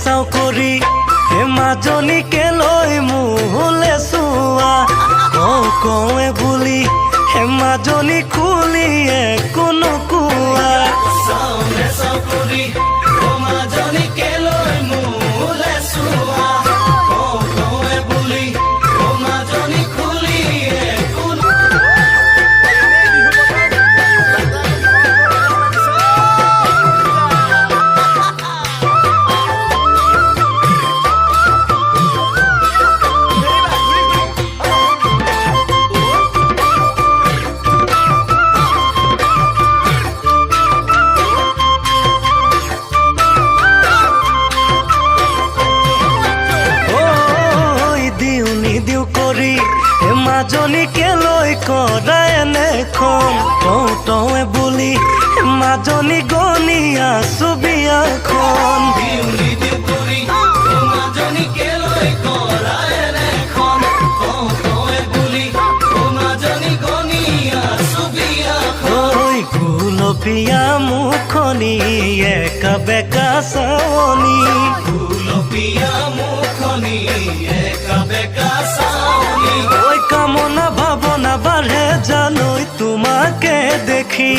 চাও কৰি হে মাজনীকে লৈ মোলে চোৱা কওঁৱে বুলি হে মাজনী খুলিয়ে কোনো কোৱা চাও কৰি মাজনীকে লৈ মোলে চোৱা কওঁৱে বুলি মাজনী খুলিয়ে মাজনীকে লৈ কৰা এনেখন কওঁৱে বুলি মাজনী গনি আছো বিয়াখন মাজনীকে লৈ কৰা এনেখন কওঁৱে বুলি মাজনী গনি আছো বিয়াখন গুলপীয়া মুখনি একা বেকা চাৱনি গুলপীয়া মুখনি একা বেকা চাৱনি কামনা ভাৱনা বাঢ়ে জালৈ তোমাকে দেখি